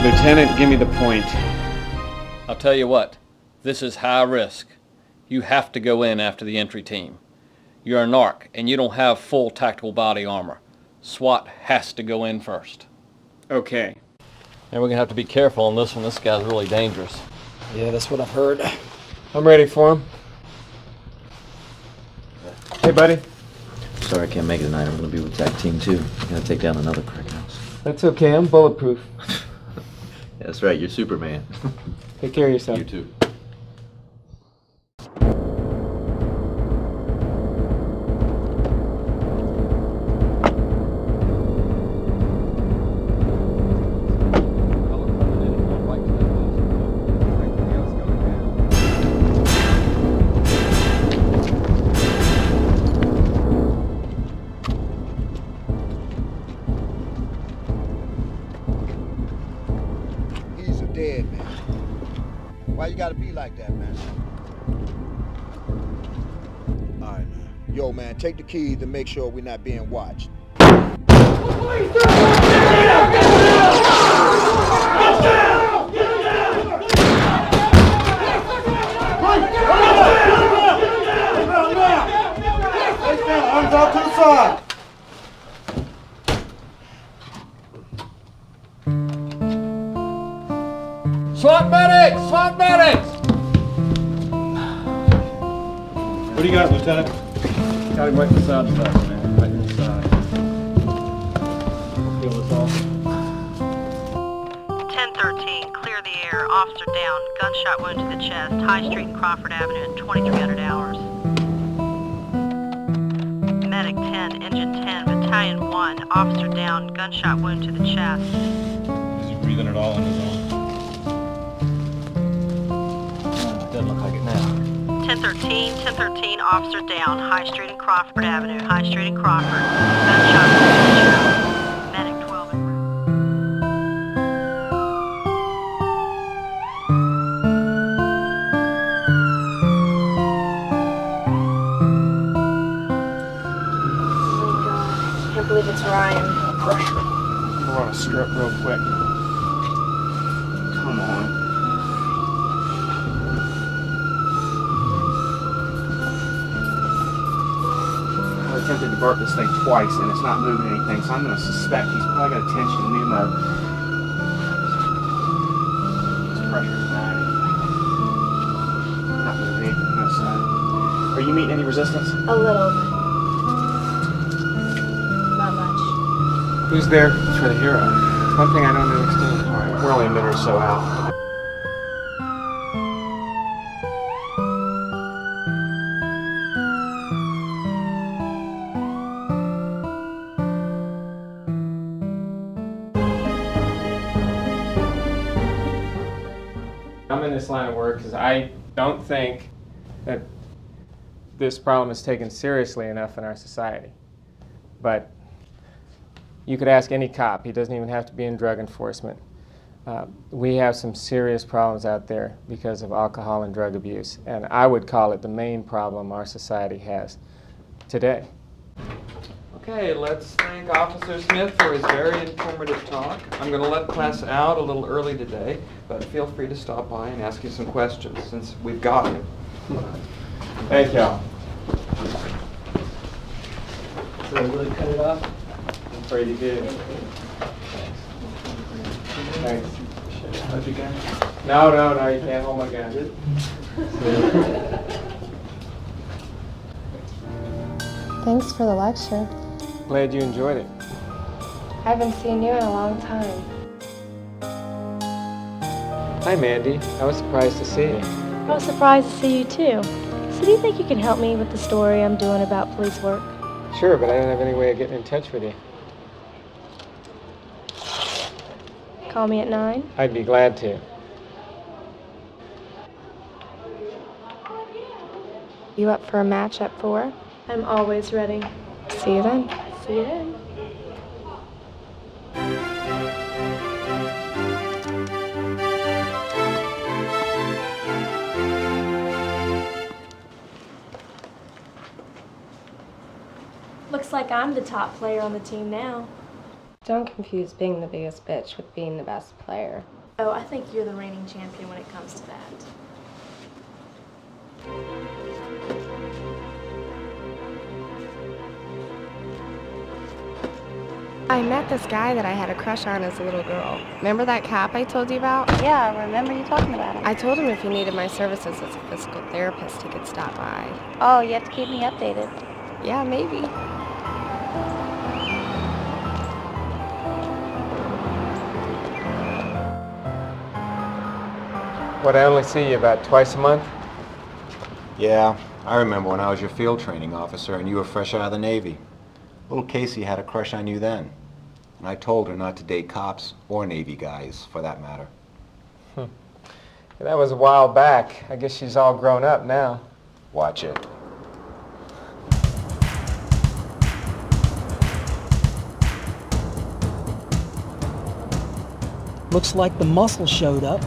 Lieutenant, give me the point. I'll tell you what, this is high risk. You have to go in after the entry team. You're a narc, and you don't have full tactical body armor. SWAT has to go in first. Okay. And we're gonna have to be careful on this one. This guy's really dangerous. Yeah, that's what I've heard. I'm ready for him. Hey, buddy. Sorry I can't make it tonight. I'm gonna be with Tech Team 2. I'm gonna take down another crack house. That's okay, I'm bulletproof. Yeah, that's right, you're Superman. Take care of yourself. You too. Dead, man. Why you gotta be like that, man? All right, man. Yo, man, take the keys to make sure we're not being watched. Arms out to the side. SWAT medics! SWAT medics! What do you got, Lieutenant? Got him right beside the bus, man. Right inside. Feel this off. 1013, clear the air. Officer down. Gunshot wound to the chest. High Street and Crawford Avenue at 2300 hours. Medic 10, Engine 10, Battalion 1. Officer down. Gunshot wound to the chest. Is he breathing at all on his own? Doesn't look like it now. 1013, officer down. High Street and Crawford Avenue. High Street and Crawford. Gunshot wound to the chest. Medic 12 and I can't believe it's Ryan. Pressure. We're on a strip real quick. Come on. I attempted to burp this thing twice and it's not moving anything, so I'm going to suspect he's probably got a tension pneumo. His pressure's 90. Not moving anything on this side. Are you meeting any resistance? A little. Not much. Who's there for the hero? It's one thing I don't understand. All right, we're only a minute or so out. I'm in this line of work because I don't think that this problem is taken seriously enough in our society. But you could ask any cop. He doesn't even have to be in drug enforcement. We have some serious problems out there because of alcohol and drug abuse, and I would call it the main problem our society has today. Okay, let's thank Officer Smith for his very informative talk. I'm going to let class out a little early today, but feel free to stop by and ask you some questions since we've got you. Thank y'all. So they really cut it off? I'm afraid you did. Thanks. How'd you go? No, you can't hold my gun. Thanks for the lecture. Glad you enjoyed it. I haven't seen you in a long time. Hi, Mandy. I was surprised to see you. I was surprised to see you too. So do you think you can help me with the story I'm doing about police work? Sure, but I don't have any way of getting in touch with you. Call me at 9? I'd be glad to. You up for a match at 4? I'm always ready. See you then. See you then. Looks like I'm the top player on the team now. Don't confuse being the biggest bitch with being the best player. Oh, I think you're the reigning champion when it comes to that. I met this guy that I had a crush on as a little girl. Remember that cop I told you about? Yeah, I remember you talking about him. I told him if he needed my services as a physical therapist, he could stop by. Oh, you have to keep me updated. Yeah, maybe. What, I only see you about twice a month? Yeah, I remember when I was your field training officer and you were fresh out of the Navy. Little Casey had a crush on you then. And I told her not to date cops or Navy guys, for that matter. That was a while back. I guess she's all grown up now. Watch it. Looks like the muscle showed up.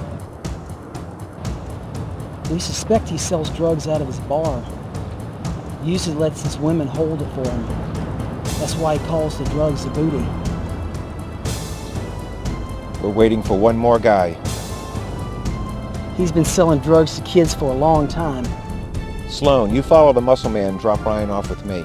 We suspect he sells drugs out of his bar. He usually lets his women hold it for him. That's why he calls the drugs the booty. We're waiting for one more guy. He's been selling drugs to kids for a long time. Sloan, you follow the muscle man and drop Ryan off with me.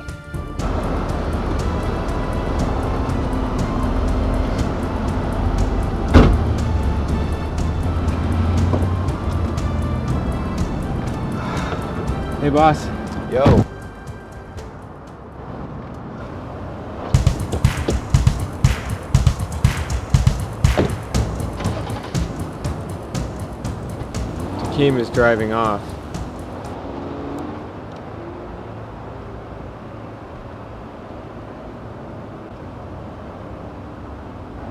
Hey, boss. Yo. Keem is driving off.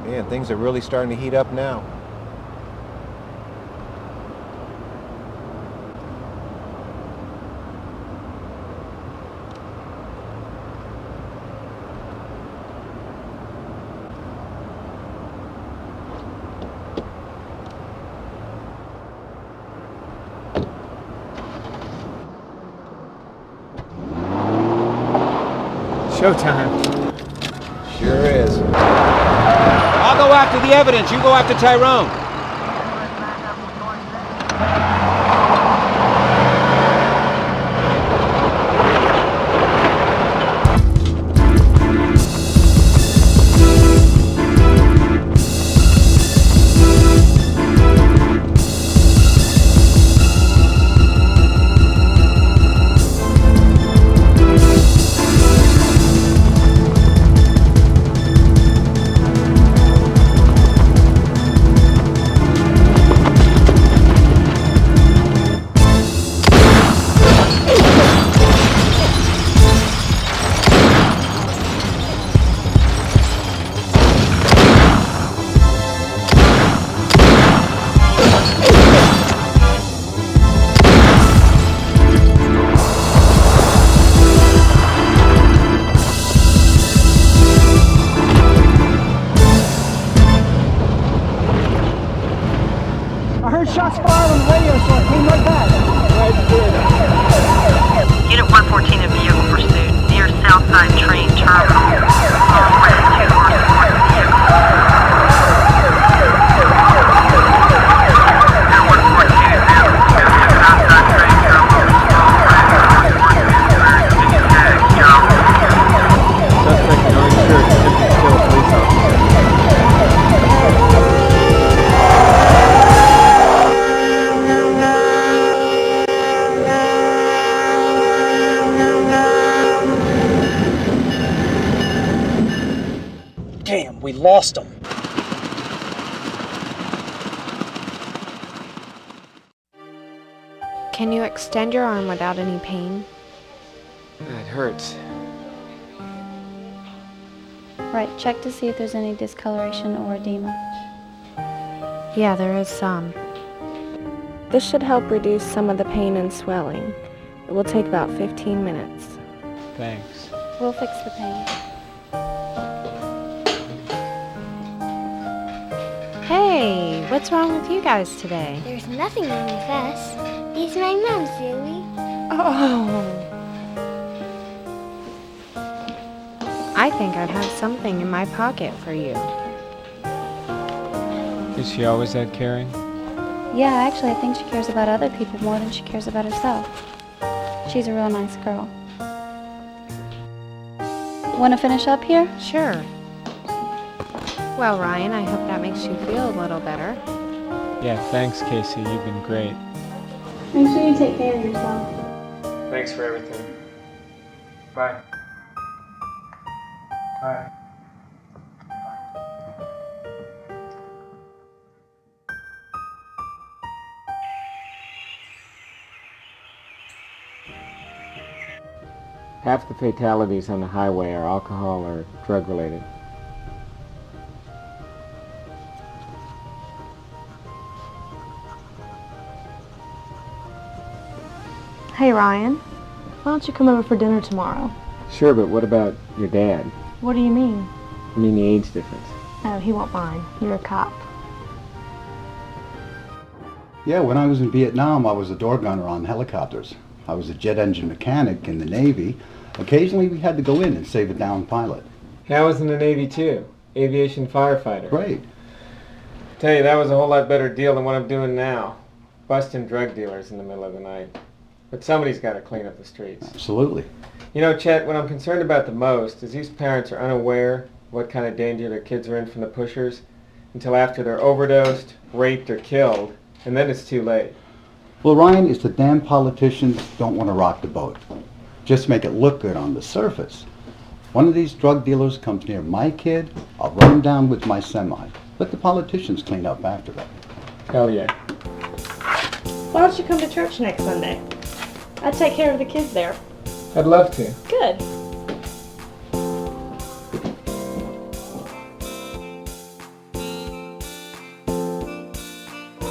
Man, things are really starting to heat up now. Showtime. Sure is. I'll go after the evidence. You go after Tyrone. Shots fired on the radio, so I came right back. Unit 114 in vehicle pursuit near Southside Train Terminal. All red 2 horse support the vehicle. Unit 114 is in. Southside Train Terminal. All red 2 horse support the vehicle. Suspect in orange shirt attempted to kill a police officer. Damn, we lost him. Can you extend your arm without any pain? It hurts. Right, check to see if there's any discoloration or edema. Yeah, there is some. This should help reduce some of the pain and swelling. It will take about 15 minutes. Thanks. We'll fix the pain. Hey, what's wrong with you guys today? There's nothing wrong with us. He's my mom, Zoe. Oh. I think I'd have something in my pocket for you. Is she always that caring? Yeah, actually, I think she cares about other people more than she cares about herself. She's a real nice girl. Want to finish up here? Sure. Well, Ryan, I hope that makes you feel a little better. Yeah, thanks, Casey. You've been great. Make sure you take care of yourself. Thanks for everything. Bye. Bye. Half the fatalities on the highway are alcohol or drug related. Hey, Ryan. Why don't you come over for dinner tomorrow? Sure, but what about your dad? What do you mean? I mean the age difference. Oh, he won't mind. You're a cop. Yeah, when I was in Vietnam, I was a door gunner on helicopters. I was a jet engine mechanic in the Navy. Occasionally, we had to go in and save a downed pilot. Yeah, I was in the Navy too. Aviation firefighter. Great. Tell you, that was a whole lot better deal than what I'm doing now. Busting drug dealers in the middle of the night. But somebody's got to clean up the streets. Absolutely. You know, Chet, what I'm concerned about the most is these parents are unaware what kind of danger their kids are in from the pushers until after they're overdosed, raped, or killed, and then it's too late. Well, Ryan, it's the damn politicians don't want to rock the boat. Just make it look good on the surface. One of these drug dealers comes near my kid, I'll run him down with my semi. Let the politicians clean up after that. Hell yeah. Why don't you come to church next Sunday? I take care of the kids there. I'd love to. Good.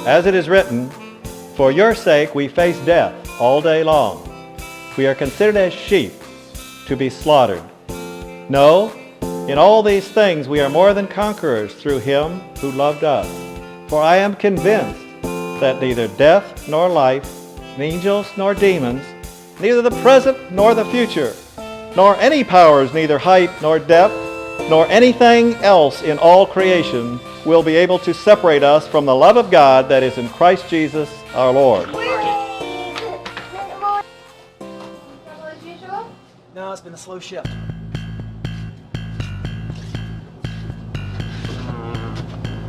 As it is written, for your sake we face death all day long. We are considered as sheep to be slaughtered. No, in all these things we are more than conquerors through him who loved us. For I am convinced that neither death nor life, angels nor demons, neither the present nor the future, nor any powers, neither height nor depth, nor anything else in all creation will be able to separate us from the love of God that is in Christ Jesus our Lord. No, it's been a slow shift.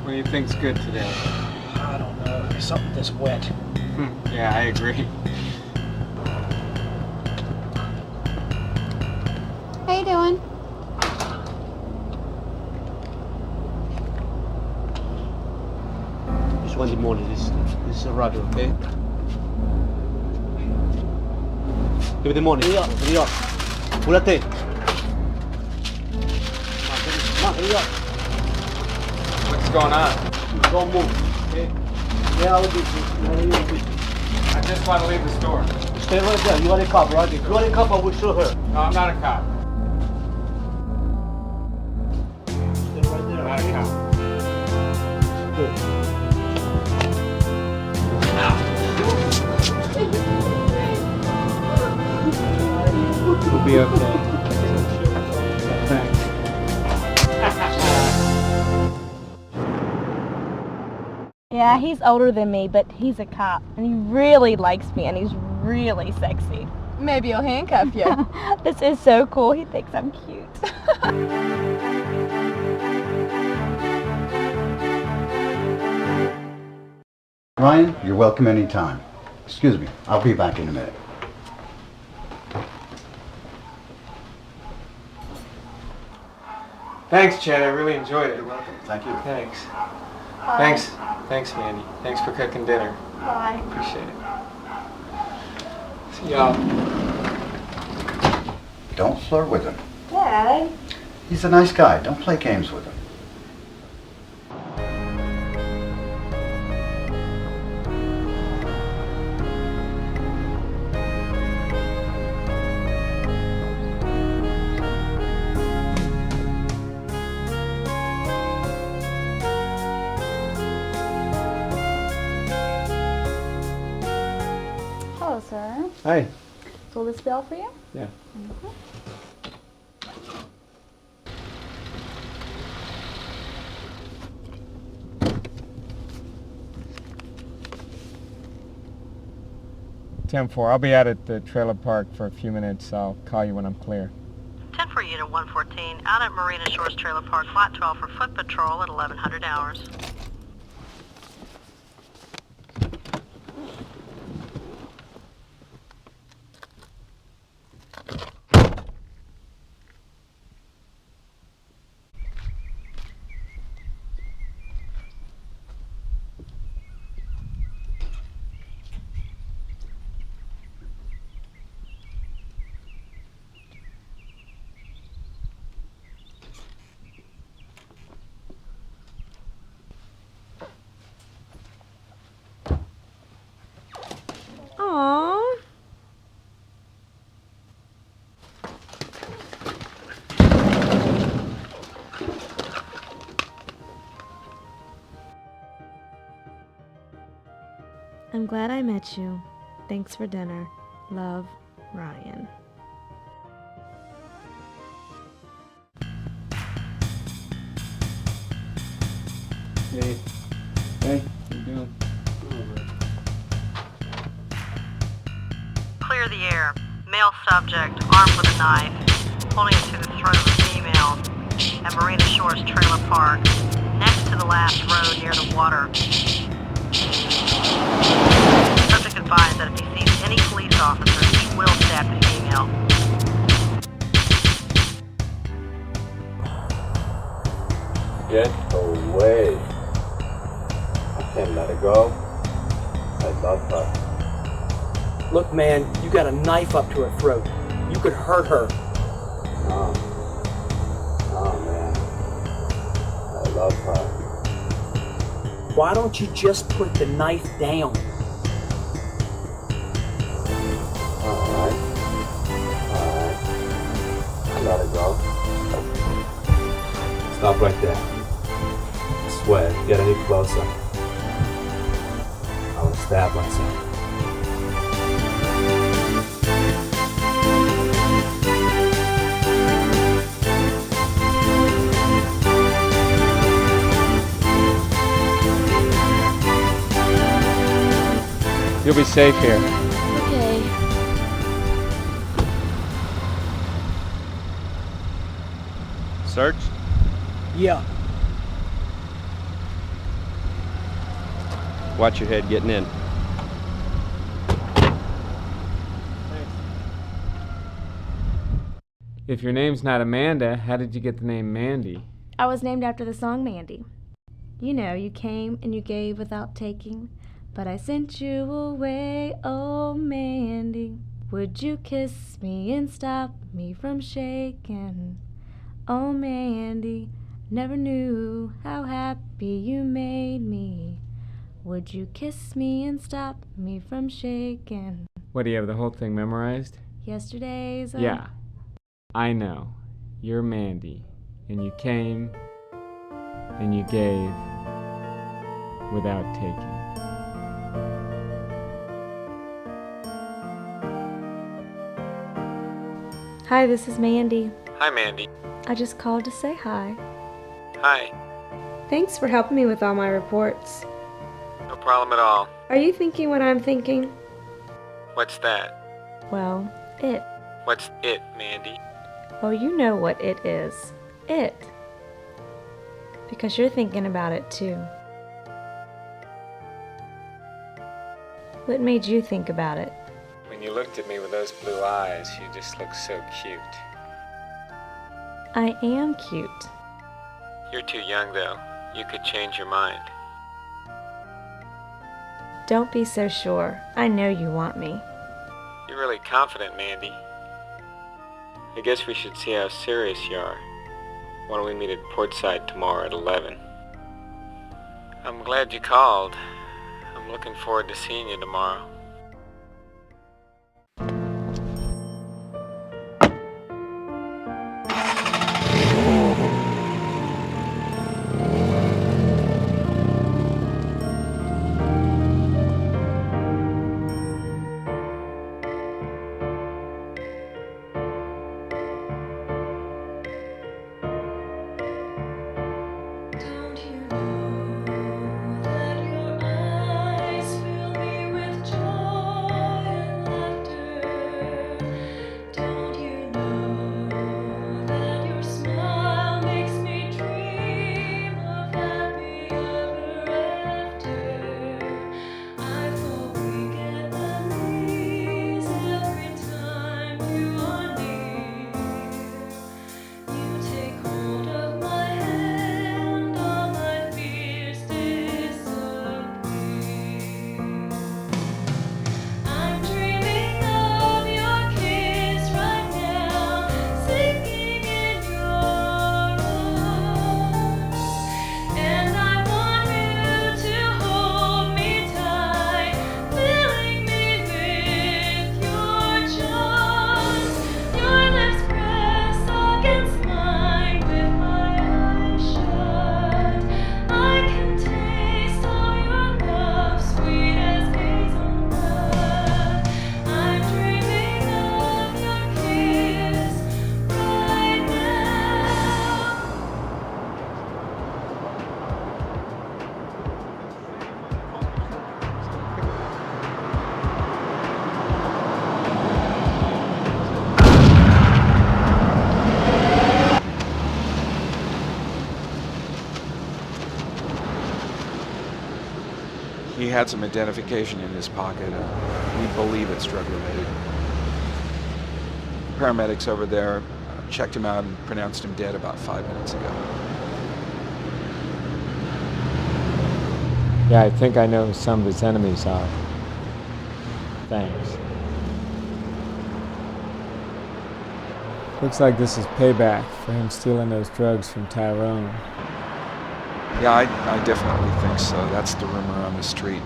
What do you think's good today? I don't know. Something that's wet. Yeah, I agree. How you doing? Just Wednesday morning, this is a radio, okay? Give me the money. Hurry up. Apúrate. What's going on? Don't move, okay? Yeah, I'll do this. I just want to leave the store. Stay right there. You are a cop, right? If you are a cop, I will show her. No, I'm not a cop. Stay right there. I'm not a cop. Good. We'll be okay. Thanks. Yeah, he's older than me, but he's a cop, and he really likes me, and he's really sexy. Maybe he'll handcuff you. This is so cool. He thinks I'm cute. Ryan, you're welcome anytime. Excuse me, I'll be back in a minute. Thanks, Chad. I really enjoyed it. You're welcome. Thank you. Thanks. Bye. Thanks, Mandy. Thanks for cooking dinner. Bye. Appreciate it. See y'all. Don't flirt with him. Dad. He's a nice guy. Don't play games with him. Hello, sir. Hi. Will this be all for you? Yeah. 10-4. I'll be out at the trailer park for a few minutes. I'll call you when I'm clear. 10-4 Unit 114, out at Marina Shores Trailer Park, Lot 12 for foot patrol at 1100 hours. Aww. I'm glad I met you. Thanks for dinner. Love, Ryan. Hey. Hey, how you doing? Clear the air. Male subject, armed with a knife, holding it to the throat of a female at Marina Shores Trailer Park, next to the last road near the water. Subject advised that if he sees any police officers, he will stab the female. Get away. I can't let her go. I love her. Look, man, you got a knife up to her throat. You could hurt her. No. No, man. I love her. Why don't you just put the knife down? Alright. Alright. Let her go. Stop right there. I swear, if you get any closer, I will stab myself. You'll be safe here. Okay. Search? Yeah. Watch your head getting in. If your name's not Amanda, how did you get the name Mandy? I was named after the song Mandy. You know, you came and you gave without taking, but I sent you away, oh Mandy. Would you kiss me and stop me from shaking? Oh Mandy, never knew how happy you made me. Would you kiss me and stop me from shaking? What, do you have the whole thing memorized? Yesterday's... Yeah. I know. You're Mandy. And you came and you gave without taking. Hi, this is Mandy. Hi, Mandy. I just called to say hi. Hi. Thanks for helping me with all my reports. No problem at all. Are you thinking what I'm thinking? What's that? Well, it. What's it, Mandy? Oh, you know what it is. It. Because you're thinking about it too. What made you think about it? When you looked at me with those blue eyes, you just looked so cute. I am cute. You're too young, though. You could change your mind. Don't be so sure. I know you want me. You're really confident, Mandy. I guess we should see how serious you are. Why don't we meet at Portside tomorrow at 11? I'm glad you called. I'm looking forward to seeing you tomorrow. Don't you know that your eyes fill me with joy? He had some identification in his pocket. We believe it's drug-related. Paramedics over there checked him out and pronounced him dead about 5 minutes ago. Yeah, I think I know who some of his enemies are. Thanks. Looks like this is payback for him stealing those drugs from Tyrone. Yeah, I definitely think so. That's the rumor on the street.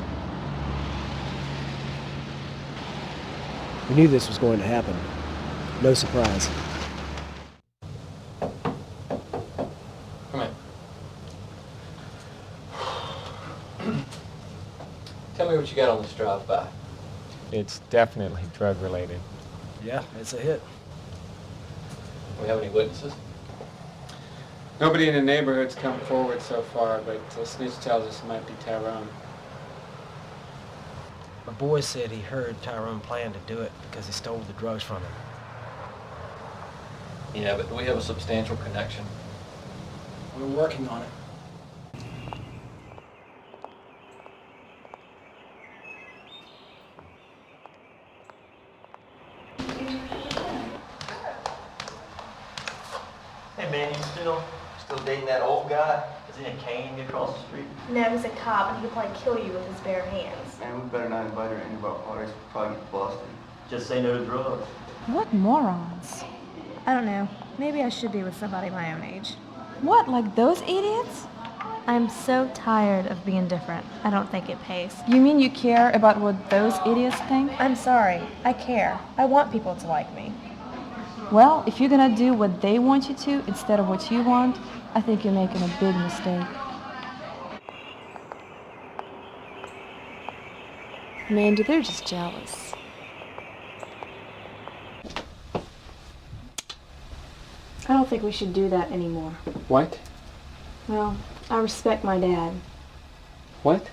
We knew this was going to happen. No surprise. Come in. Tell me what you got on this drive-by. It's definitely drug-related. Yeah, it's a hit. We have any witnesses? Nobody in the neighborhood's come forward so far, but snitch tells us it might be Tyrone. My boy said he heard Tyrone plan to do it because he stole the drugs from him. Yeah, but do we have a substantial connection? We're working on it. Hey man, you still dating that old guy? Is he a cane across the street? No, he's a cop and he'll probably kill you with his bare hands. Man, we better not invite her to any of our parties. We'll probably get busted. Just say no to drugs. What morons? I don't know. Maybe I should be with somebody my own age. What, like those idiots? I'm so tired of being different. I don't think it pays. You mean you care about what those idiots think? I'm sorry. I care. I want people to like me. Well, if you're gonna do what they want you to instead of what you want, I think you're making a big mistake. Mandy, they're just jealous. I don't think we should do that anymore. What? Well, I respect my dad. What?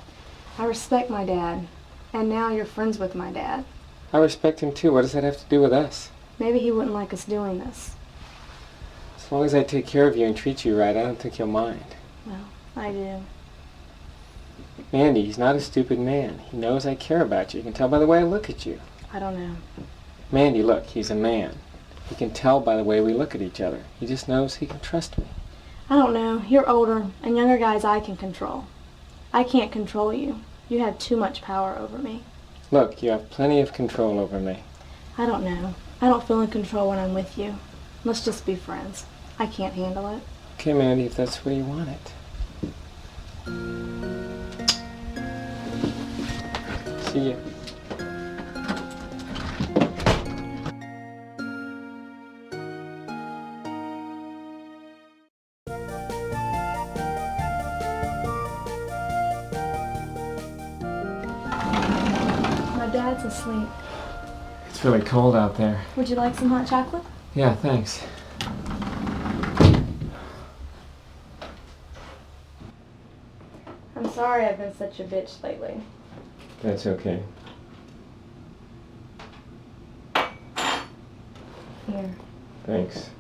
I respect my dad. And now you're friends with my dad. I respect him too. What does that have to do with us? Maybe he wouldn't like us doing this. As long as I take care of you and treat you right, I don't think he'll mind. Well, I do. Mandy, he's not a stupid man. He knows I care about you. You can tell by the way I look at you. I don't know. Mandy, look, he's a man. He can tell by the way we look at each other. He just knows he can trust me. I don't know. You're older, and younger guys I can control. I can't control you. You have too much power over me. Look, you have plenty of control over me. I don't know. I don't feel in control when I'm with you. Let's just be friends. I can't handle it. Okay, Mandy, if that's the way you want it. See ya. My dad's asleep. It's really cold out there. Would you like some hot chocolate? Yeah, thanks. I'm sorry I've been such a bitch lately. That's okay. Here. Thanks.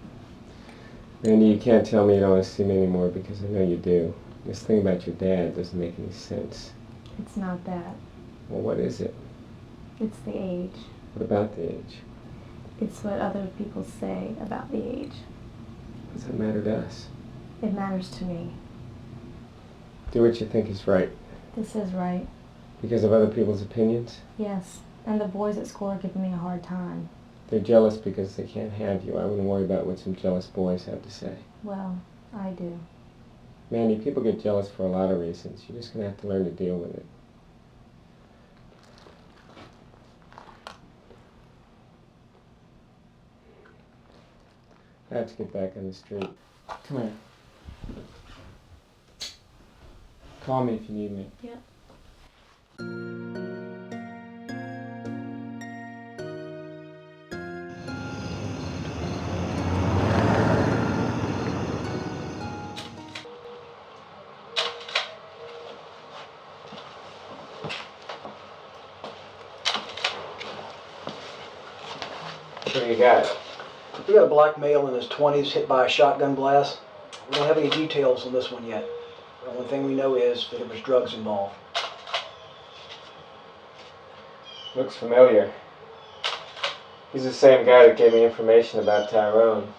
Randy, you can't tell me you don't want to see me anymore because I know you do. This thing about your dad doesn't make any sense. It's not that. Well, what is it? It's the age. What about the age? It's what other people say about the age. Does that matter to us? It matters to me. Do what you think is right. This is right. Because of other people's opinions? Yes. And the boys at school are giving me a hard time. They're jealous because they can't have you. I wouldn't worry about what some jealous boys have to say. Well, I do. Mandy, people get jealous for a lot of reasons. You're just going to have to learn to deal with it. I have to get back on the street. Come here. Call me if you need me. Yep. What do you got? We got a black male in his 20s hit by a shotgun blast. We don't have any details on this one yet. The only thing we know is that there was drugs involved. Looks familiar. He's the same guy that gave me information about Tyrone.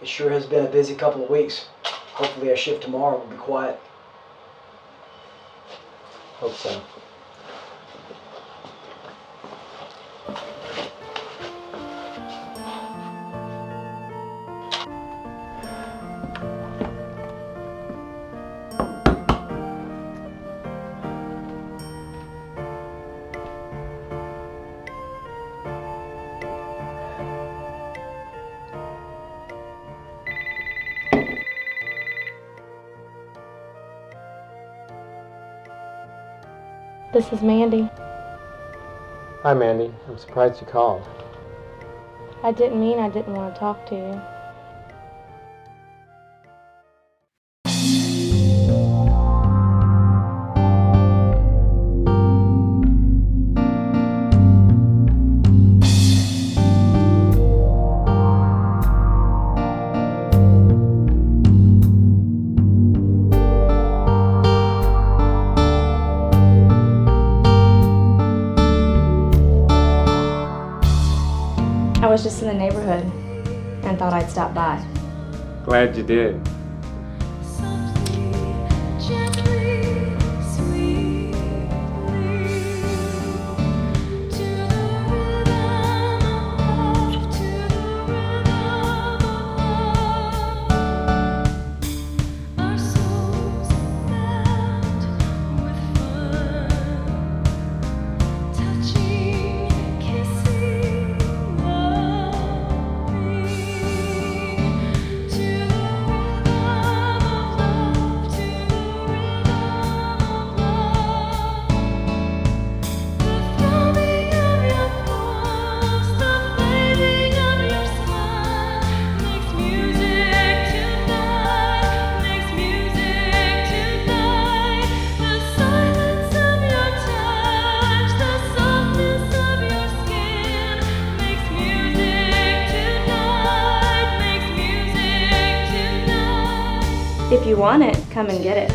It sure has been a busy couple of weeks. Hopefully our shift tomorrow will be quiet. Hope so. This is Mandy. Hi, Mandy. I'm surprised you called. I didn't mean I didn't want to talk to you. I was just in the neighborhood and thought I'd stop by. Glad you did. If you want it, come and get it.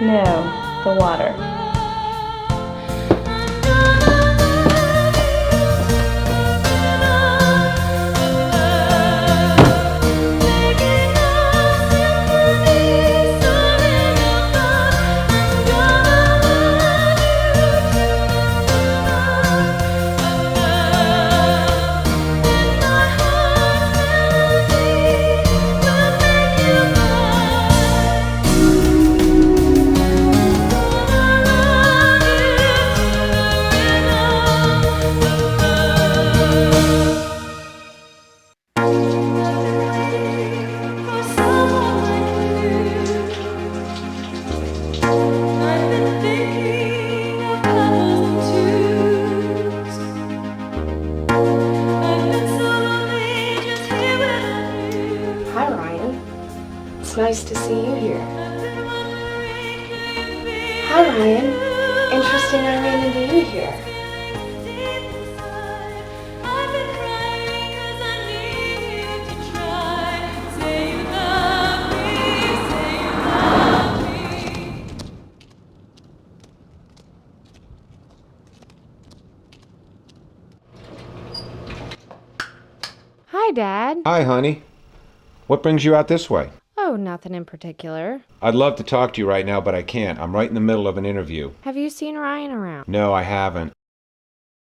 No, the water. It's nice to see you here. Hi, Ryan. Interesting I ran into you here. Hi, Dad. Hi, honey. What brings you out this way? Oh, nothing in particular. I'd love to talk to you right now, but I can't. I'm right in the middle of an interview. Have you seen Ryan around? No, I haven't.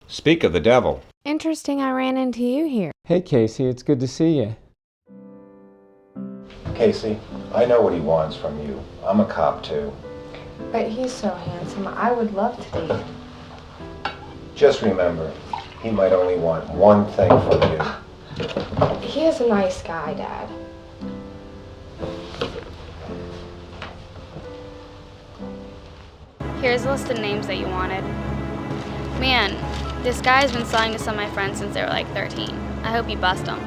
Speak of the devil. Interesting I ran into you here. Hey, Casey. It's good to see you. Casey, I know what he wants from you. I'm a cop, too. But he's so handsome. I would love to date him. Just remember, he might only want one thing from you. He is a nice guy, Dad. Here's a list of names that you wanted. Man, this guy's been selling to some of my friends since they were like 13. I hope you bust them.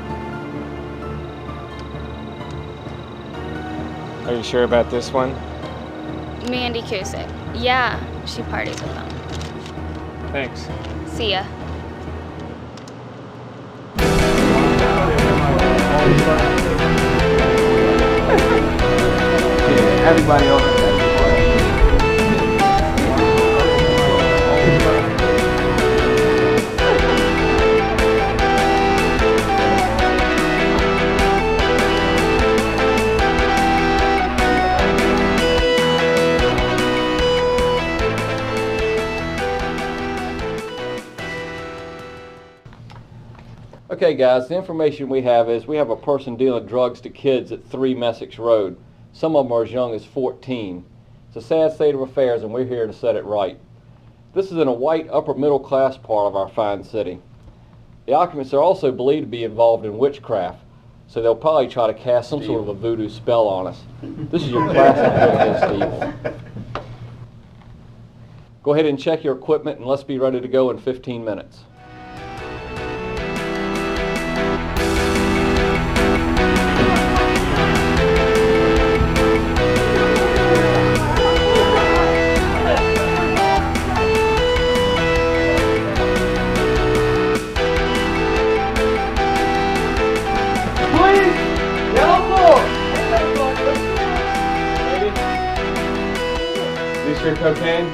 Are you sure about this one? Mandy Cusick. Yeah, she parties with them. Thanks. See ya. Everybody else. Okay guys, the information we have is we have a person dealing drugs to kids at 3 Messick's Road. Some of them are as young as 14. It's a sad state of affairs and we're here to set it right. This is in a white upper middle class part of our fine city. The occupants are also believed to be involved in witchcraft, so they'll probably try to cast some sort of a voodoo spell on us. This is your classic bit against evil. Go ahead and check your equipment and let's be ready to go in 15 minutes. Is this your cocaine?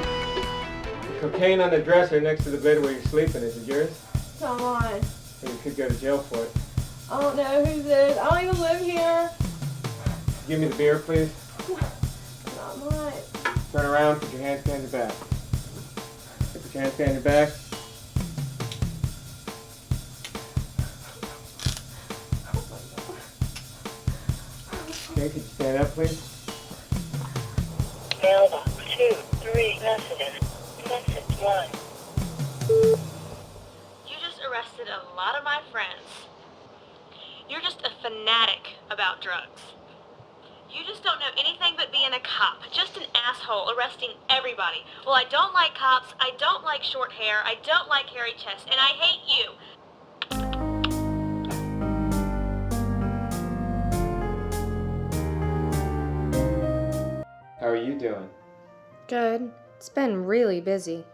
The cocaine on the dresser next to the bed where you're sleeping, is it yours? Come on. Or you could go to jail for it. I don't know who's this. I don't even live here. Give me the beer, please. Not mine. Turn around, put your hands behind your back. Put your hands behind your back. Okay, could you stand up, please? Mailbox 2, 3 messages. Message 1. You just arrested a lot of my friends. You're just a fanatic about drugs. You just don't know anything but being a cop. Just an asshole arresting everybody. Well, I don't like cops, I don't like short hair, I don't like hairy chests, and I hate you. How are you doing? Good. It's been really busy.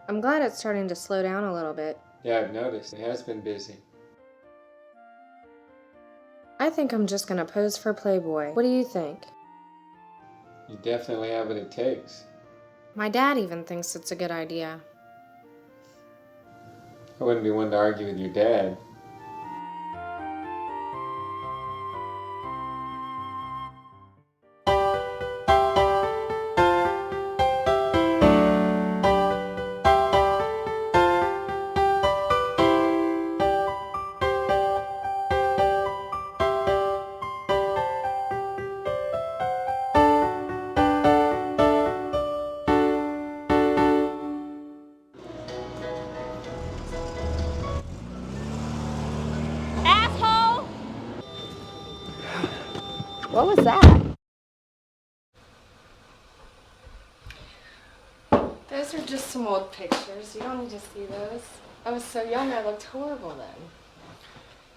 I'm glad it's starting to slow down a little bit. Yeah, I've noticed. It has been busy. I think I'm just gonna pose for Playboy. What do you think? You definitely have what it takes. My dad even thinks it's a good idea. I wouldn't be one to argue with your dad. Asshole! What was that? Those are just some old pictures. You don't need to see those. I was so young I looked horrible then.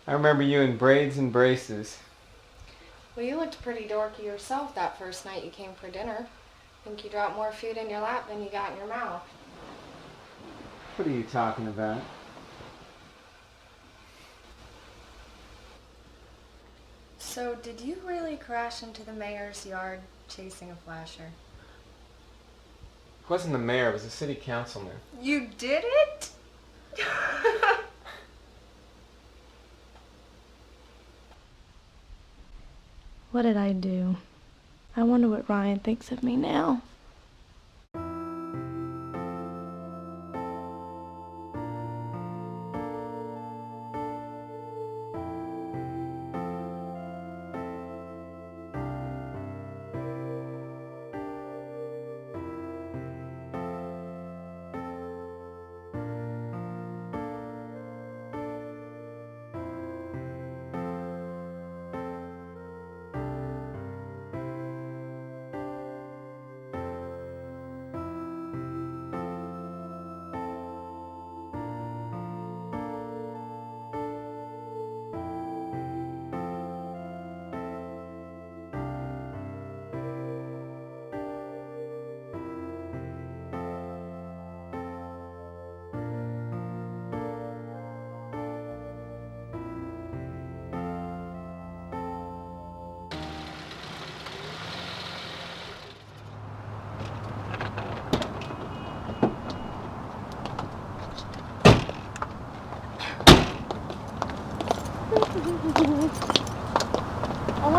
I remember you in braids and braces. Well, you looked pretty dorky yourself that first night you came for dinner. Think you dropped more food in your lap than you got in your mouth. What are you talking about? So, did you really crash into the mayor's yard chasing a flasher? It wasn't the mayor, it was the city councilman. You did it? What did I do? I wonder what Ryan thinks of me now.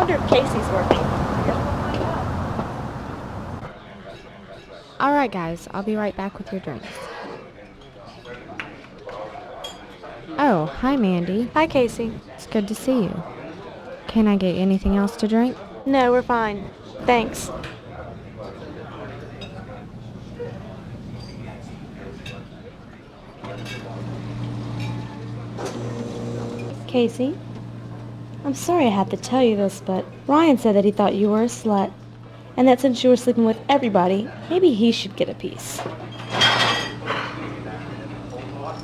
wonder if Casey's working. All right, guys, I'll be right back with your drinks. Oh, hi, Mandy. Hi, Casey. It's good to see you. Can I get anything else to drink? No, we're fine. Thanks. Casey, I'm sorry I have to tell you this, but Ryan said that he thought you were a slut, and that since you were sleeping with everybody, maybe he should get a piece.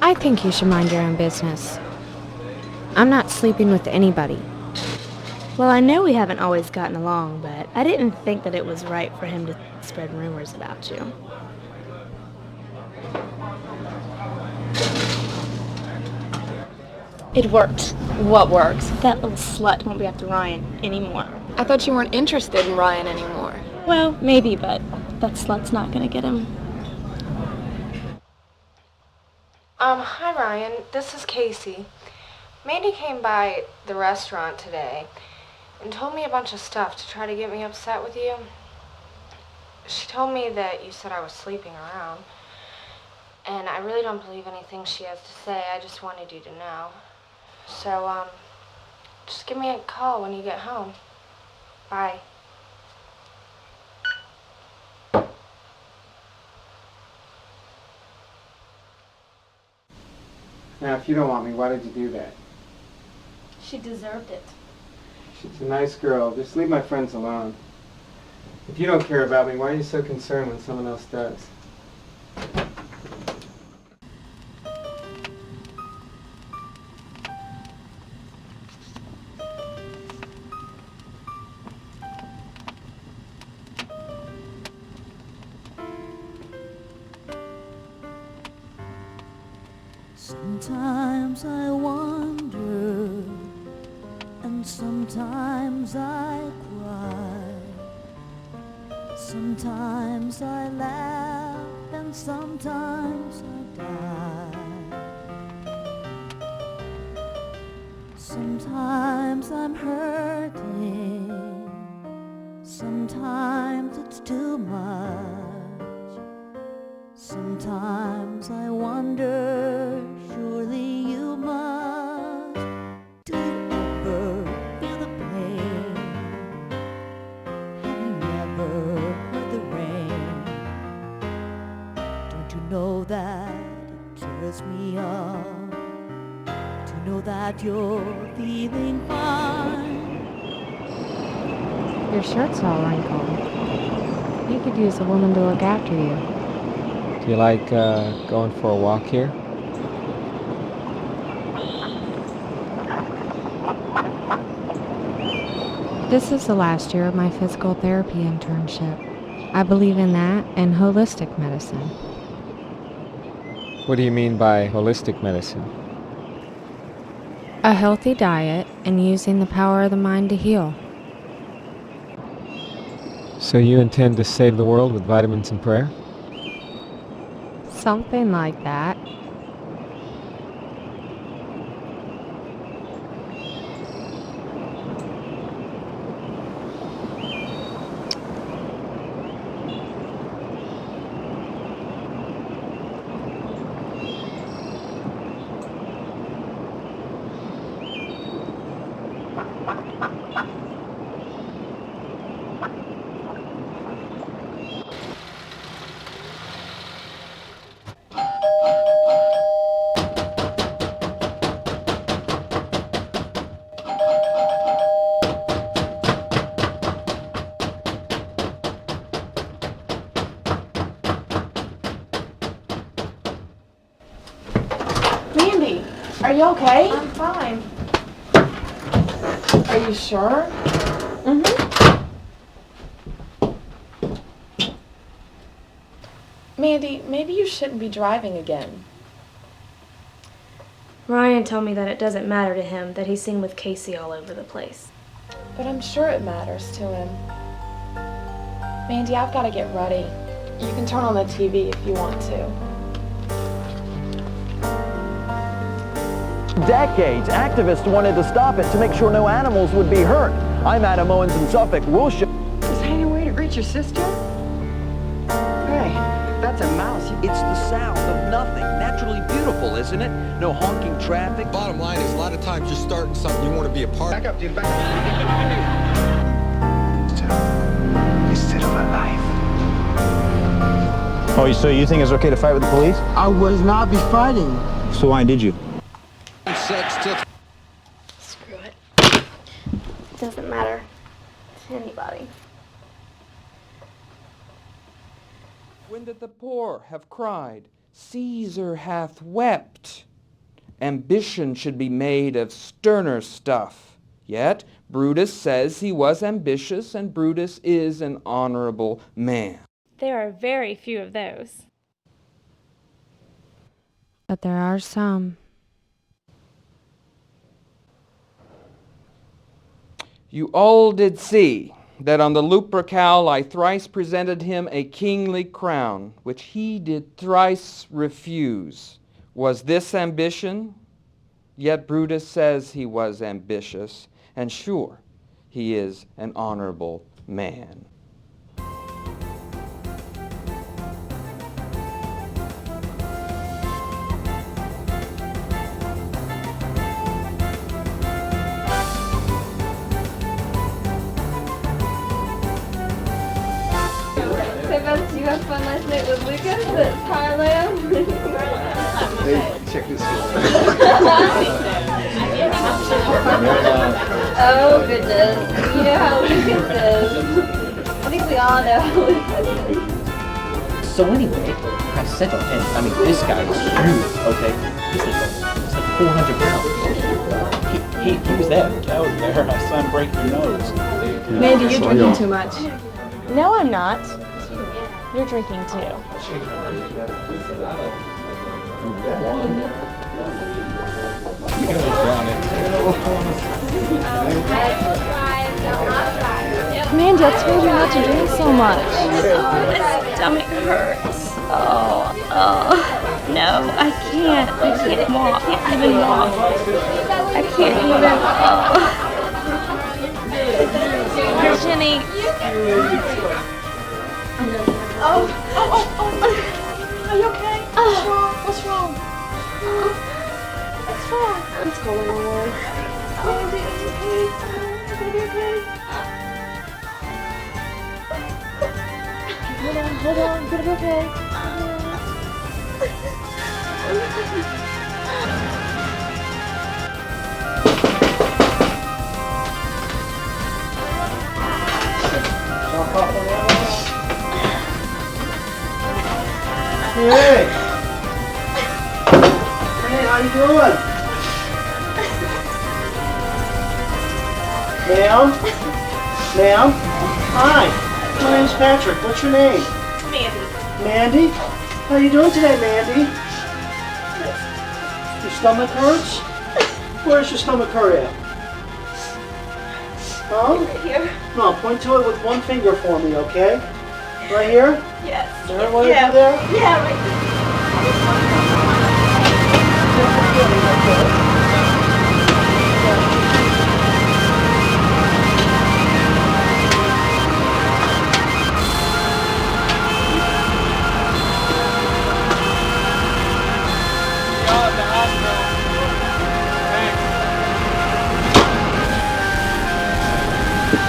I think you should mind your own business. I'm not sleeping with anybody. Well, I know we haven't always gotten along, but I didn't think that it was right for him to spread rumors about you. It worked. What works? That little slut won't be after Ryan anymore. I thought you weren't interested in Ryan anymore. Well, maybe, but that slut's not gonna get him. Hi Ryan, this is Casey. Mandy came by the restaurant today and told me a bunch of stuff to try to get me upset with you. She told me that you said I was sleeping around, and I really don't believe anything she has to say. I just wanted you to know. So, just give me a call when you get home. Bye. Now, if you don't want me, why did you do that? She deserved it. She's a nice girl. Just leave my friends alone. If you don't care about me, why are you so concerned when someone else does? Sometimes I wonder, and sometimes I cry. Sometimes I laugh, and sometimes I die. Sometimes I'm hurting, sometimes it's too much. Sometimes I wonder, surely you must. Do you ever feel the pain? Have you never heard the rain? Don't you know that it tears me up to know that you're feeling fine? Your shirt's all wrinkled. You could use a woman to look after you. Do you like going for a walk here? This is the last year of my physical therapy internship. I believe in that and holistic medicine. What do you mean by holistic medicine? A healthy diet and using the power of the mind to heal. So you intend to save the world with vitamins and prayer? Something like that. Mandy, are you okay? I'm fine. Are you sure? Mandy, maybe you shouldn't be driving again. Ryan told me that it doesn't matter to him that he's seen with Casey all over the place. But I'm sure it matters to him. Mandy, I've got to get ready. You can turn on the TV if you want to. Decades, activists wanted to stop it to make sure no animals would be hurt. I'm Adam Owens in Suffolk. We'll show... Is that any way to greet your sister? Hey, that's a mouse. It's the sound of nothing. Naturally beautiful, isn't it? No honking traffic. Bottom line is, a lot of times you're starting something you want to be a part of. Back up, dude. Back up. You still alive. Oh, so you think it's okay to fight with the police? I would not be fighting. So why did you? Screw it. It doesn't matter to anybody. When did the poor have cried? Caesar hath wept. Ambition should be made of sterner stuff. Yet Brutus says he was ambitious, and Brutus is an honorable man. There are very few of those. But there are some. You all did see that on the Lupercal I thrice presented him a kingly crown, which he did thrice refuse. Was this ambition? Yet Brutus says he was ambitious, and sure, he is an honorable man. You had fun last night with Lucas at Thailand? Hey, check this out. Oh goodness. You know how Lucas is. I think we all know how Lucas is. So anyway, I settled, and I mean, this guy was huge, okay? He's like 400 pounds. He was there. I was there. I saw him break your nose. Mandy, you're drinking too much. No, I'm not. You're drinking too. Mandy, I told you not to drink so much. Oh, my stomach hurts. No, I can't walk. I can't even walk. I can't even, Jenny. Oh. Are you okay? What's wrong? What's wrong? What's wrong? What's going on? Mandy, are you okay? You're gonna be okay. Hold on. You're gonna be okay. Hey! Hey, how you doing? Ma'am? Ma'am? Hi, my name's Patrick. What's your name? Mandy. Mandy? How you doing today, Mandy? Your stomach hurts? Where's your stomach hurt at? Huh? Right here. No, point to it with one finger for me, okay? Right here? Yes. Is there a way to do there? Yeah, right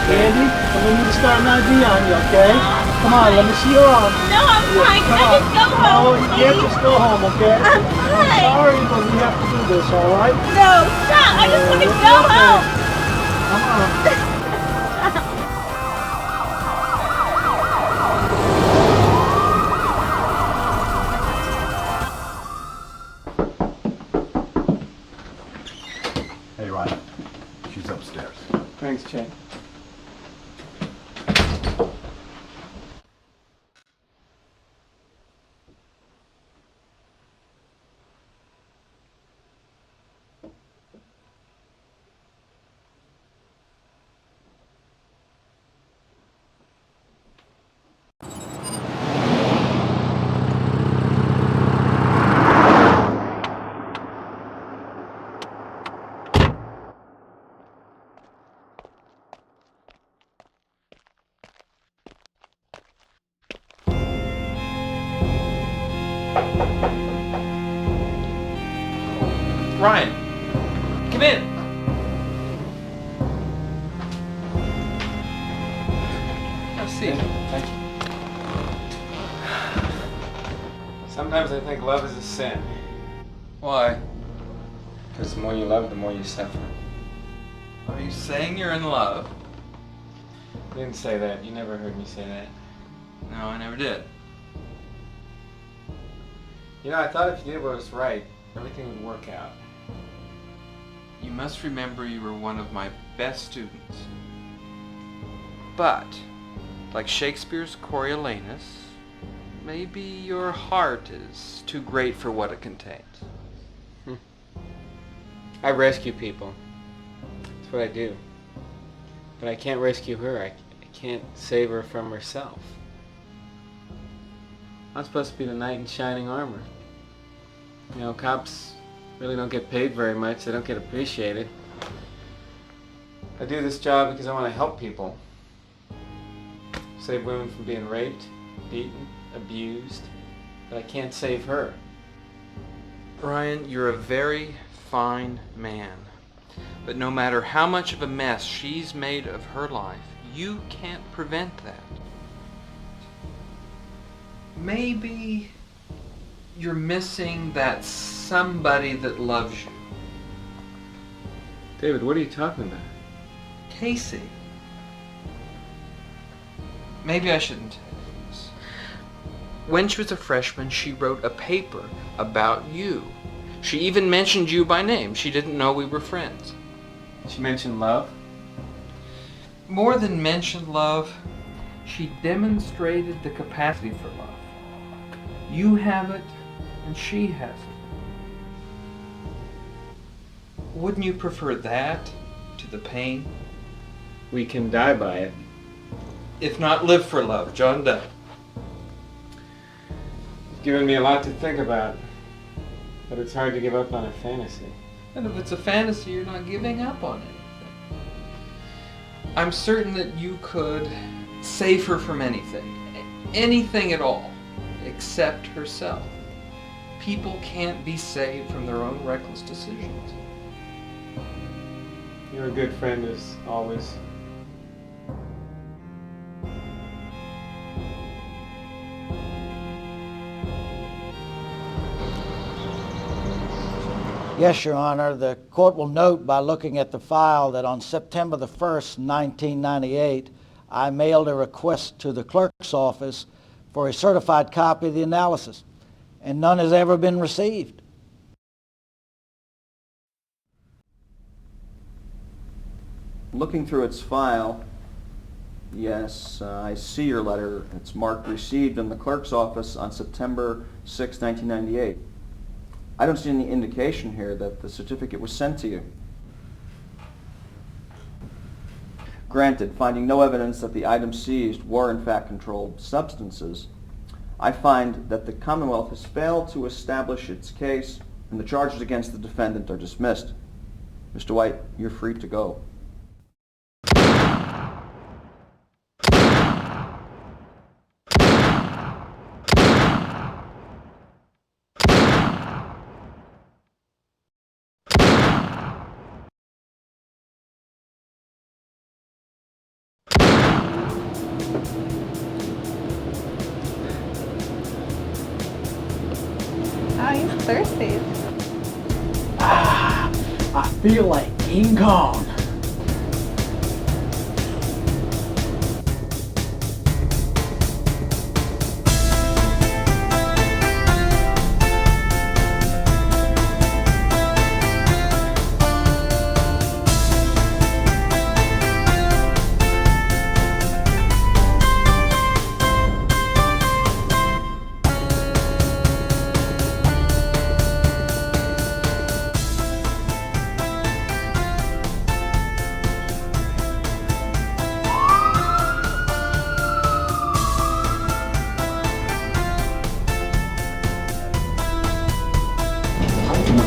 Andy, I'm going to need to start an ID on you, okay? Come on, let me see your arm. No, I'm fine. Can I just go home? No, you can't just go home, okay? I'm fine. Sorry, but we have to do this, all right? No, stop. I just want to go home. Come on. Hey, Ryan. She's upstairs. Thanks, Chad. Ryan, come in. Have a seat. Thank you. Sometimes I think love is a sin. Why? Because the more you love, the more you suffer. Are you saying you're in love? I didn't say that. You never heard me say that. No, I never did. You know, I thought if you did what was right, everything would work out. You must remember you were one of my best students. But, like Shakespeare's Coriolanus, maybe your heart is too great for what it contains. I rescue people. That's what I do. But I can't rescue her. I can't save her from herself. I'm supposed to be the knight in shining armor. You know, cops really don't get paid very much. They don't get appreciated. I do this job because I want to help people. Save women from being raped, beaten, abused. But I can't save her. Ryan, you're a very fine man. But no matter how much of a mess she's made of her life, you can't prevent that. Maybe you're missing that somebody that loves you. David, what are you talking about? Casey. Maybe I shouldn't tell you this. When she was a freshman, she wrote a paper about you. She even mentioned you by name. She didn't know we were friends. She mentioned love? More than mentioned love, she demonstrated the capacity for love. You have it, and she has it. Wouldn't you prefer that to the pain? We can die by it. If not live for love, John Donne. You've given me a lot to think about, but it's hard to give up on a fantasy. And if it's a fantasy, you're not giving up on anything. I'm certain that you could save her from anything. Anything at all, except herself. People can't be saved from their own reckless decisions. You're a good friend as always. Yes, Your Honor. The court will note by looking at the file that on September the 1st, 1998, I mailed a request to the clerk's office for a certified copy of the analysis, and none has ever been received. Looking through its file, yes, I see your letter. It's marked received in the clerk's office on September 6, 1998. I don't see any indication here that the certificate was sent to you. Granted, finding no evidence that the items seized were in fact controlled substances, I find that the Commonwealth has failed to establish its case and the charges against the defendant are dismissed. Mr. White, you're free to go. Oh, he's thirsty. I feel like King Kong.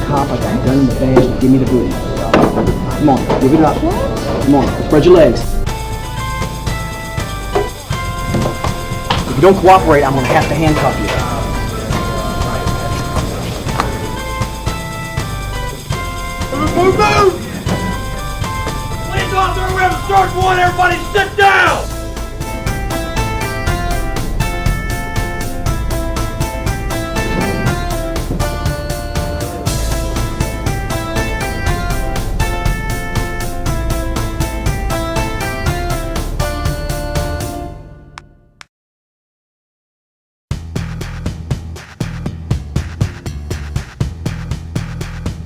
Cop, I got a gun in the bag. Give me the booty. Come on, give it up. Come on, spread your legs. If you don't cooperate, I'm gonna have to handcuff you. Move! Police officer, we have a search warrant. Everybody sit down!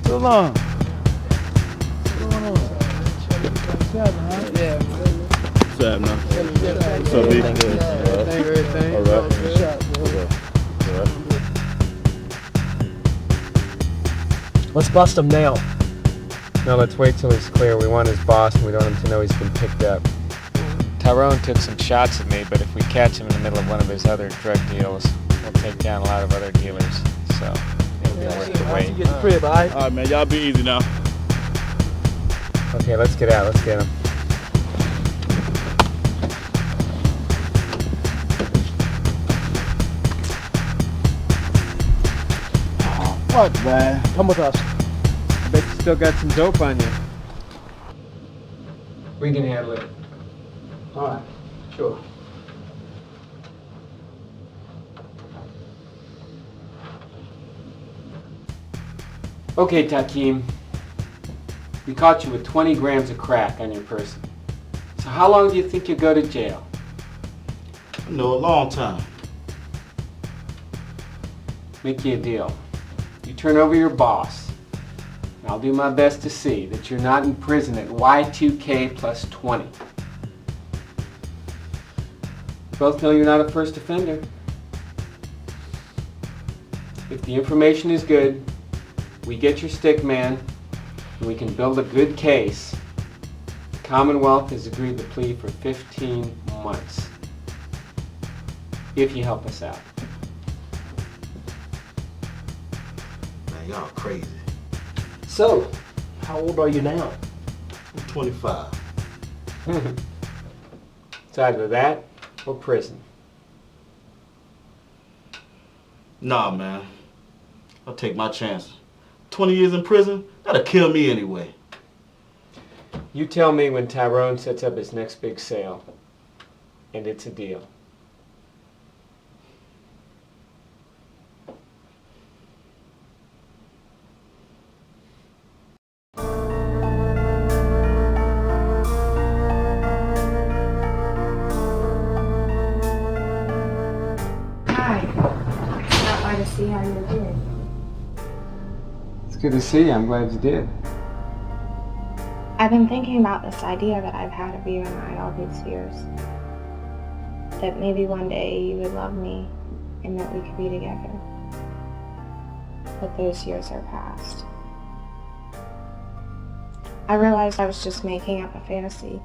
So long. What's up, man? What's up, B? All right. Let's bust him now. No, let's wait till he's clear. We want his boss and we want him to know he's been picked up. Tyrone took some shots at me, but if we catch him in the middle of one of his other drug deals, we'll take down a lot of other dealers. So it'll be worth the wait. Get the crib, all right? All right, man. Y'all be easy now. Okay, let's get out. Let's get him. What, man? Come with us. I bet you still got some dope on you. We can handle it. All right, sure. Okay, Takeem. We caught you with 20 grams of crack on your person. So how long do you think you'll go to jail? No, a long time. Make you a deal. You turn over your boss, and I'll do my best to see that you're not in prison at Y2K plus 20. Both know you're not a first offender. If the information is good, we get your stick man, and we can build a good case. The Commonwealth has agreed to plea for 15 months. If you help us out. Man, y'all crazy. So, how old are you now? I'm 25. It's either that or prison. Nah, man. I'll take my chances. 20 years in prison? That'll kill me anyway. You tell me when Tyrone sets up his next big sale, and it's a deal. To see how you're doing. It's good to see you. I'm glad you did. I've been thinking about this idea that I've had of you and I all these years. That maybe one day you would love me and that we could be together. But those years are past. I realized I was just making up a fantasy,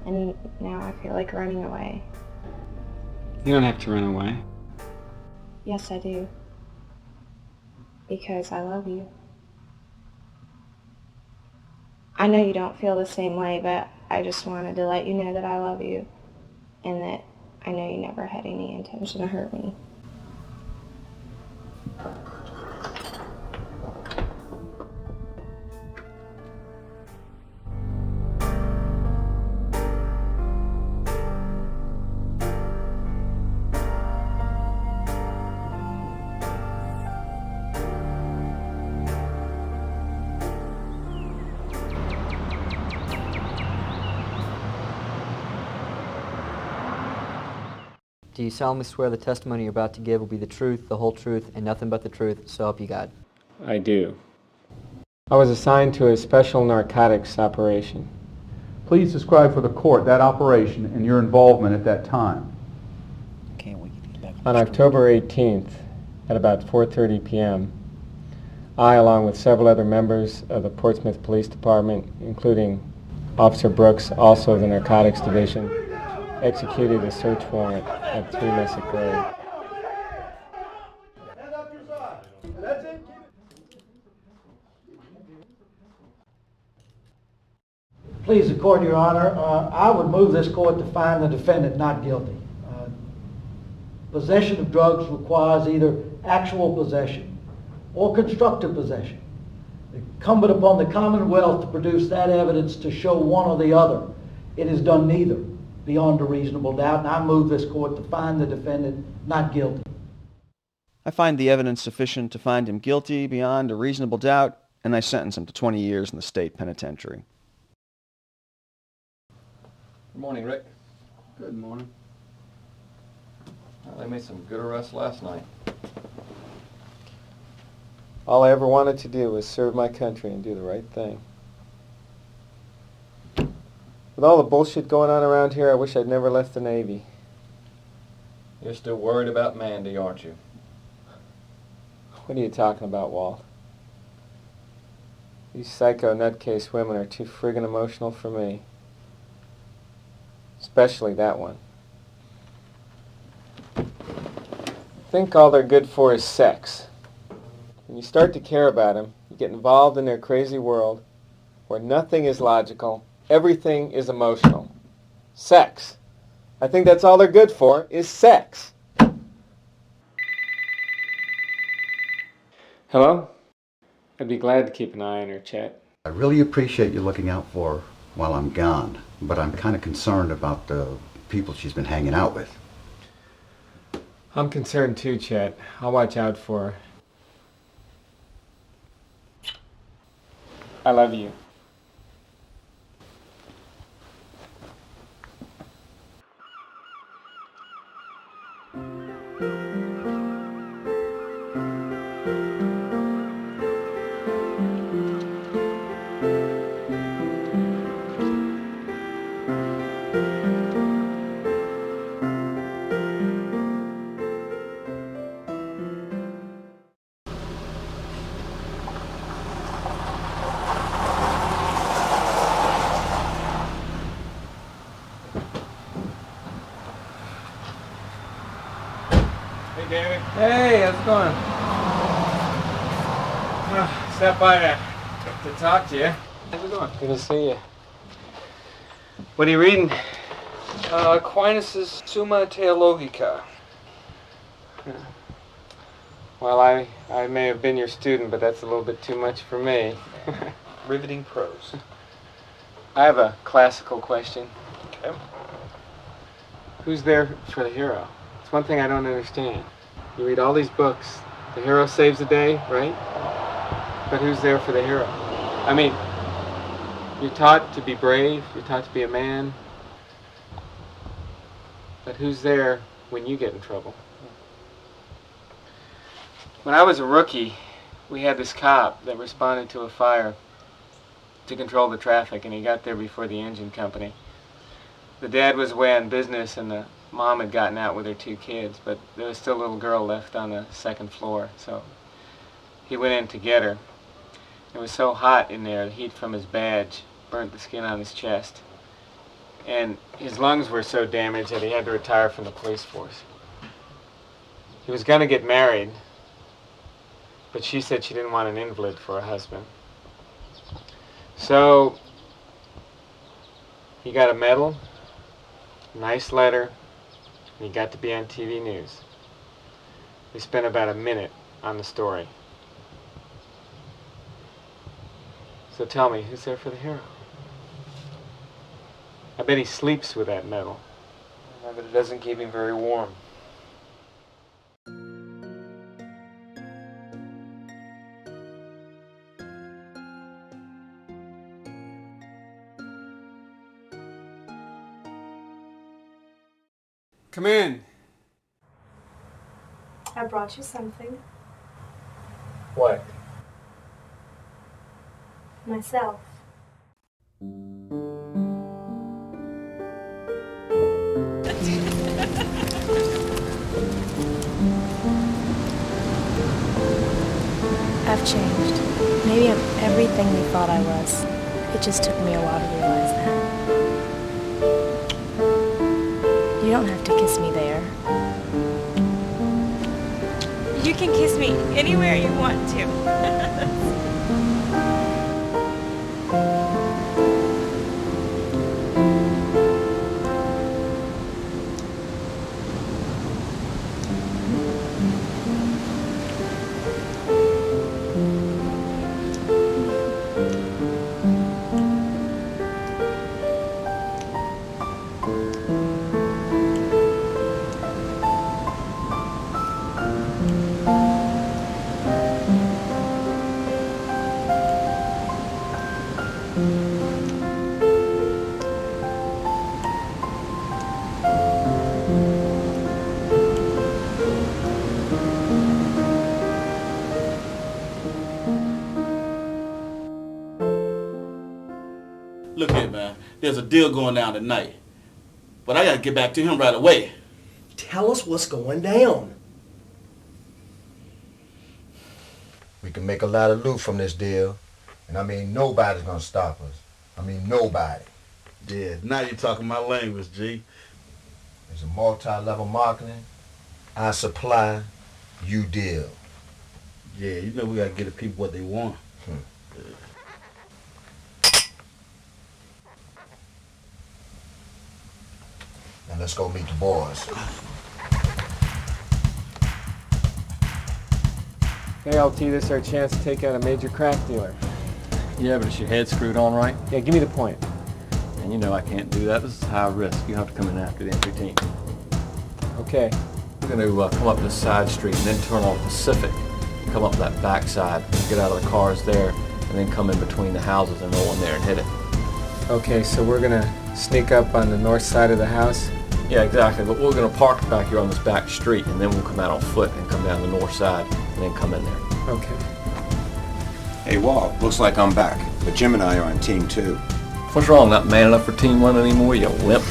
and now I feel like running away. You don't have to run away. Yes, I do. Because I love you. I know you don't feel the same way, but I just wanted to let you know that I love you and that I know you never had any intention to hurt me. Do you solemnly swear the testimony you're about to give will be the truth, the whole truth, and nothing but the truth, so help you God? I do. I was assigned to a special narcotics operation. Please describe for the court that operation and your involvement at that time. On October 18th, at about 4:30 p.m., I, along with several other members of the Portsmouth Police Department, including Officer Brooks, also of the Narcotics Division, executed a search warrant at 3 Messick Road. Please, the court, Your Honor, I would move this court to find the defendant not guilty. Possession of drugs requires either actual possession or constructive possession. Incumbent upon the Commonwealth to produce that evidence to show one or the other. It has done neither, beyond a reasonable doubt, and I move this court to find the defendant not guilty. I find the evidence sufficient to find him guilty beyond a reasonable doubt, and I sentence him to 20 years in the state penitentiary. Good morning, Rick. Good morning. Well, they made some good arrests last night. All I ever wanted to do was serve my country and do the right thing. With all the bullshit going on around here, I wish I'd never left the Navy. You're still worried about Mandy, aren't you? What are you talking about, Walt? These psycho nutcase women are too friggin' emotional for me. Especially that one. I think all they're good for is sex. When you start to care about them, you get involved in their crazy world where nothing is logical, everything is emotional. Sex. I think that's all they're good for, is sex. Hello? I'd be glad to keep an eye on her, Chet. I really appreciate you looking out for her while I'm gone, but I'm kind of concerned about the people she's been hanging out with. I'm concerned too, Chet. I'll watch out for her. I love you. Hey, how's it going? Stop by to talk to you. How's it going? Good to see you. What are you reading? Aquinas' Summa Theologica. Well, I may have been your student, but that's a little bit too much for me. Riveting prose. I have a classical question. Okay. Who's there for the hero? It's one thing I don't understand. You read all these books, the hero saves the day, right? But who's there for the hero? I mean, you're taught to be brave, you're taught to be a man, but who's there when you get in trouble? When I was a rookie, we had this cop that responded to a fire to control the traffic, and he got there before the engine company. The dad was away on business, and the mom had gotten out with her 2 kids, but there was still a little girl left on the 2nd floor, so he went in to get her. It was so hot in there, the heat from his badge burnt the skin on his chest. And his lungs were so damaged that he had to retire from the police force. He was going to get married, but she said she didn't want an invalid for a husband. So he got a medal, a nice letter, and he got to be on TV news. We spent about a minute on the story. So tell me, who's there for the hero? I bet he sleeps with that medal. I bet it doesn't keep him very warm. Come in. I brought you something. What? Myself. I've changed. Maybe I'm everything they thought I was. It just took me a while to realize that. You don't have to kiss me there. You can kiss me anywhere you want to. there's a deal going down tonight. But I gotta get back to him right away. Tell us what's going down. We can make a lot of loot from this deal. And I mean, nobody's gonna stop us. I mean, nobody. Yeah, now you're talking my language, G. It's a multi-level marketing. I supply, you deal. Yeah, you know we gotta get the people what they want. Now let's go meet the boys. Hey, LT, this is our chance to take out a major crack dealer. Yeah, but is your head screwed on right? Yeah, give me the point. And you know I can't do that. This is high risk. You have to come in after the entry team. Okay. We're going to come up this side street and then turn on Pacific. Come up that back side, get out of the cars there, and then come in between the houses and roll in there and hit it. Okay, so we're gonna sneak up on the north side of the house? Yeah, exactly. But we're going to park back here on this back street, and then we'll come out on foot and come down the north side and then come in there. Okay. Hey, Walt, looks like I'm back. But Jim and I are on team 2. What's wrong? Not man enough for team 1 anymore, you wimp?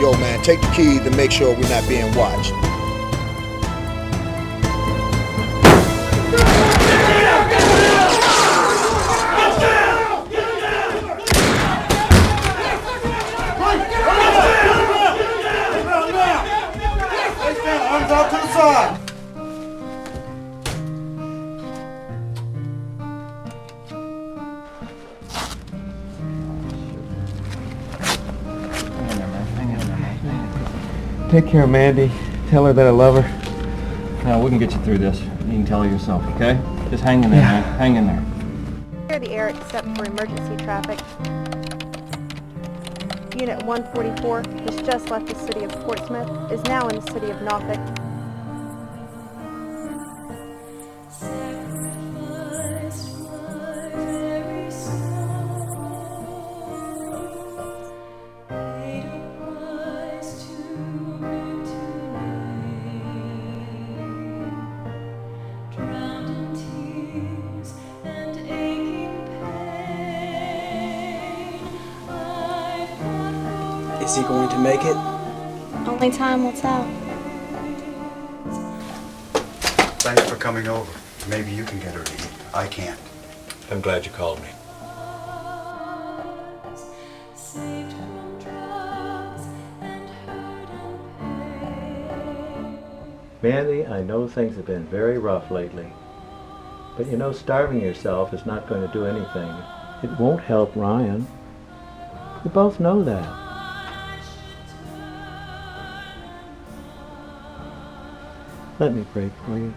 Yo, man, take the key to make sure we're not being watched. Arms out to the side. Take care of Mandy. Tell her that I love her. Now, we can get you through this. You can tell her yourself, okay? Just hang in there, man. Hang in there. Here the air except for emergency traffic. Unit 144 has just left the city of Portsmouth, is now in the city of Norfolk. Is he going to make it? Only time will tell. Thanks for coming over. Maybe you can get her to eat. I can't. I'm glad you called me. Mandy, I know things have been very rough lately. But you know, starving yourself is not going to do anything. It won't help Ryan. We both know that. Let me pray for you.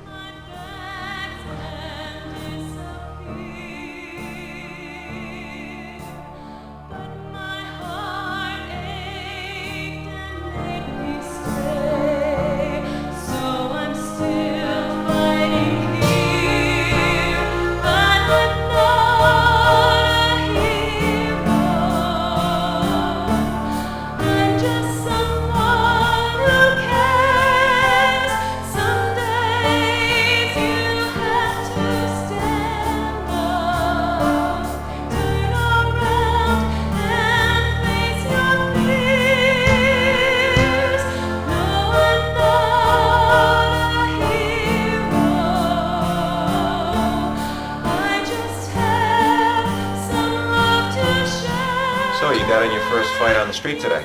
So, you got in your first fight on the street today?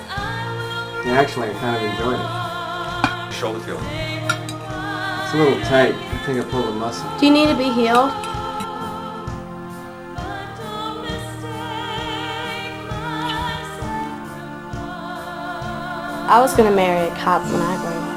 Yeah, actually, I kind of enjoyed it. Shoulder feel? It's a little tight. I think I pulled a muscle. Do you need to be healed? I was gonna marry a cop when I grow up.